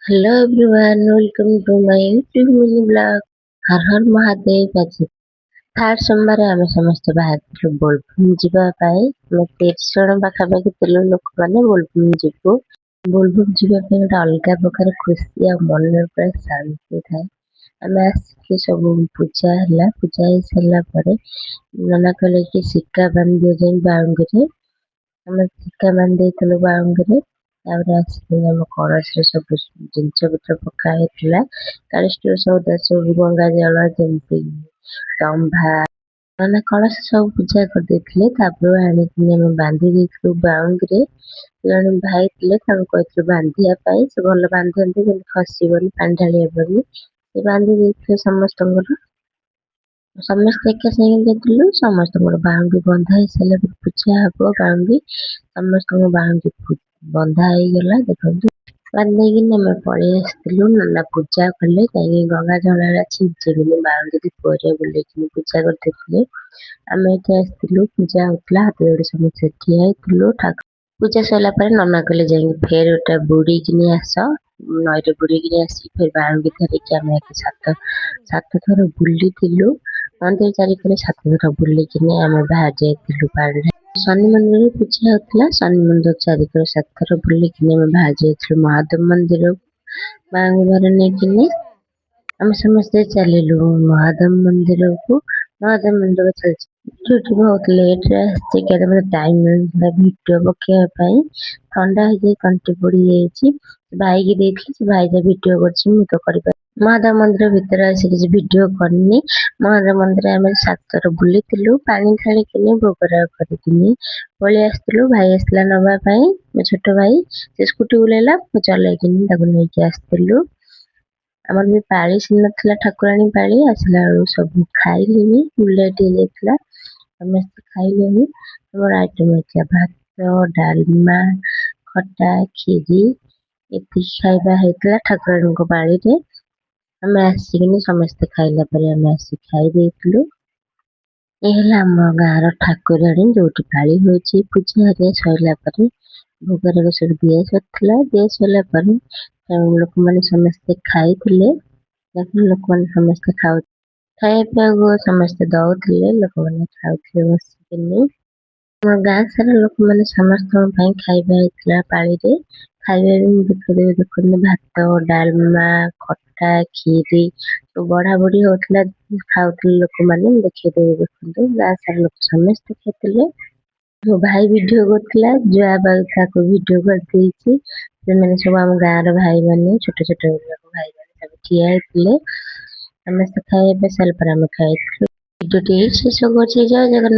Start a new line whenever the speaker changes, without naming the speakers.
Hello everyone, welcome to my YouTube mini blog. हर हर महादेव ଆଜି third ସୋମବାରେ ଆମେ ସମସ୍ତେ ବାହାରିଥିଲୁ ବୋଲବମ୍ ଯିବା ପାଇଁ। ଆମେ 30 ଜଣ ପାଖାପାଖି ଥିଲୁ ଲୋକମାନେ ବୋଲବମ୍ ଯିବୁ। ବୋଲବମ୍ ଯିବା ପାଇଁ ଗୋଟେ ଅଲଗା ପ୍ରକାର ଖୁସି ଆଉ ମନରେ ପୁରା ଶାନ୍ତି ଥାଏ। ଆମେ ଆସିକି ସବୁ ପୂଜା ହେଲା, ପୂଜା ହେଇସାରିଲା ପରେ ନନା କହିଲେ କି ଶିକା ବାନ୍ଧି ଦିଆଯାଇ ବାଉଙ୍ଗିରେ। ଆମେ ଶିକା ବାନ୍ଧି ଦେଇଥିଲୁ ବାଉଙ୍ଗିରେ। ତାପରେ ଆସିକି ଆମ କଳସରେ ସବୁ ଜିନିଷ ପତ୍ର ପକା ହେଇଥିଲା। କାଳିଷ୍ଟିର ସଉଦା ସବୁ ଗଙ୍ଗା ଜଳ ଯେମିତି ତମ୍ବା ନନା କଳସ ସବୁ ପୂଜା କରିଦେଇଥିଲେ। ତାପରେ ଆଣିକି ଆମେ ବାନ୍ଧି ଦେଇଥିଲୁ ବାଉଙ୍ଗିରେ। ଜଣେ ଭାଇ ଥିଲେ ତାଙ୍କୁ କହିଥିଲୁ ବାନ୍ଧିବା ପାଇଁ, ସେ ଭଲ ବାନ୍ଧନ୍ତି କିନ୍ତୁ ଖସିବନି, ପାଣି ଢାଳି ହେବନି। ସେ ବାନ୍ଧି ଦେଇଥିଲେ ସମସ୍ତଙ୍କର। ସମସ୍ତେ ଏକା ସାଙ୍ଗେ ଯାଇଥିଲୁ। ସମସ୍ତଙ୍କର ବାହୁଙ୍ଗି ବନ୍ଧା ହେଇସାରିଲା ପରେ ପୂଜା ହବ ବାହୁଙ୍ଗି। ସମସ୍ତଙ୍କ ବାହୁଙ୍ଗି ବନ୍ଧା ହେଇଗଲା। ଦେଖନ୍ତୁ ବାନ୍ଧିକିନି ଆମେ ପଳେଇ ଆସିଥିଲୁ। ନନା ପୂଜା କଲେ, ଯାଇକି ଗଙ୍ଗା ଜଳରେ ଛିଞ୍ଚିକିନି ବାହୁଙ୍ଗି ଦୀପରେ ବୁଲେଇକିନି ପୂଜା କରିଦେଇଥିଲେ। ଆମେ ଏଠି ଆସିଥିଲୁ, ପୂଜା ହଉଥିଲା, ହାତ ଯୋଡି ସମସ୍ତେ ଠିଆ ହେଇଥିଲୁ। ପୂଜା ସରିଲା ପରେ ନନା କହିଲେ ଯାଇକି ଫେର ଗୋଟେ ବୁଡିକିନି ଆସ, ନଈରେ ବୁଡିକିନି ଆସିକି ଫେର ବାହୁଙ୍ଗି ଧରିକି ଆମେ ସାତ ଥର ବୁଲିଥିଲୁ। ମନ୍ଦିର ଚାରିକରେ 7 ଥର ବୁଲିକିନି ଆମେ ବାହାରି ଯାଇଥିଲୁ ପାଣିରେ। ଶନି ମନ୍ଦିରରେ ପୂଜା ହଉଥିଲା। ଶନି ମନ୍ଦିର ଚାରିକରେ 7 ଥର ବୁଲିକିନି ଆମେ ବାହାରି ଯାଇଥିଲୁ ମହାଦେବ ମନ୍ଦିର ବାହୁଙ୍ଗି ଭାର ନେଇକିନି। ଆମେ ସମସ୍ତେ ଚାଲିଲୁ ମହାଦେବ ମନ୍ଦିରକୁ। ମହାଦେବ ମନ୍ଦିର ଚାଲିଛି ବହୁତ ଲେଟରେ ଆସିଛି, କେତେ ଟାଇମ ମିଳିଥିଲା ଭିଡିଓ ପକେଇବା ପାଇଁ। ଥଣ୍ଡା ହେଇଯାଇ ତଣ୍ଟି ପୋଡି ଯାଇଛି। ଭାଇକି ଦେଇଥିଲି, ସେ ଭାଇ ଯା ଭିଡିଓ କରିଛି, ମୁଁ ତ କରିପାରି। ମହାଦେବ ମନ୍ଦିର ଭିତରେ ଆସି କିଛି ଭିଡିଓ କରିନି। ମହାଦେବ ମନ୍ଦିର ଆମେ 7 ଥର ବୁଲିଥିଲୁ, ପାଣି ଢାଳିକିନି ଭୋଗରାଗ କରିକିନି ପଳେଇ ଆସିଥିଲୁ। ଭାଇ ଆସିଥିଲା ନବା ପାଇଁ, ମୋ ଛୋଟ ଭାଇ, ସେ ସ୍କୁଟି ବୁଲେଇଲା, ମୁଁ ଚଲେଇକିନି ତାକୁ ନେଇକି ଆସିଥିଲୁ। ଆମର ବି ପାଳି ନଥିଲା, ଠାକୁରାଣୀ ପାଳି। ଆସିଲା ବେଳକୁ ସବୁ ଖାଇଲିନି, ଲେଟ୍ ହେଇଯାଇଥିଲା। ସମସ୍ତେ ଖାଇଲେନି। ଆମର ଆଇଟମ ହେଇଥିଲା ଭାତ, ଡାଲମା, ଖଟା, ଖିରି, ଏତିକି ଖାଇବା ହେଇଥିଲା ଠାକୁରାଣୀଙ୍କ ପାଳିରେ। ଆମେ ଆସିକିନି ସମସ୍ତେ ଖାଇଲା ପରେ ଆମେ ଆସି ଖାଇ ଦେଇଥିଲୁ। ଏ ହେଲା ଆମ ଗାଁର ଠାକୁରାଣୀ, ଯୋଉଠି ପାଳି ହଉଛି। ପୂଜା ହେରିକା ସରିଲା ପରେ ଭୋଗରାଗ ସବୁ ଦିଆ ସରିଥିଲା। ଦିଆ ସରିଲା ପରେ ଲୋକମାନେ ସମସ୍ତେ ଖାଇଥିଲେ। ଲୋକମାନେ ସମସ୍ତେ ଖାଇବା ପିଇବାକୁ ସମସ୍ତେ ଦଉଥିଲେ, ଲୋକମାନେ ଖାଉଥିଲେ ବସିକିନି। ଆମ ଗାଁ ସାରା ଲୋକମାନେ ସମସ୍ତଙ୍କ ପାଇଁ ଖାଇବା ହେଇଥିଲା ପାଳିରେ। ଖାଇବା ବି ମୁଁ ଦେଖୁଥିଲି ଭାତ, ଡାଲମା, ଖଟା, ଖିରି ବଢା ବଢି ହଉଥିଲା, ଖାଉଥିଲେ ଲୋକମାନେ। ମୁଁ ଦେଖେଇଦେବି, ଦେଖନ୍ତୁ ଗାଁ ସାରା ଲୋକ ସମସ୍ତେ ଖାଇଥିଲେ। ମୋ ଭାଇ ଭିଡିଓ କରୁଥିଲା, ଯା ତାକୁ ଭିଡିଓ କରିଦେଇଛି। ସେମାନେ ସବୁ ଆମ ଗାଁର ଭାଇମାନେ, ଛୋଟ ଛୋଟ ଭାଇମାନେ ସବୁ ଠିଆ ହେଇଥିଲେ। ସମସ୍ତେ ଖାଇବା ପିଇବା ସାରିଲା ପରେ ଆମେ ଖାଇଥିଲୁ। ଭିଡିଓଟି ଶେଷ କରୁଛି। ଜୟ ଜଗନ୍ନାଥ।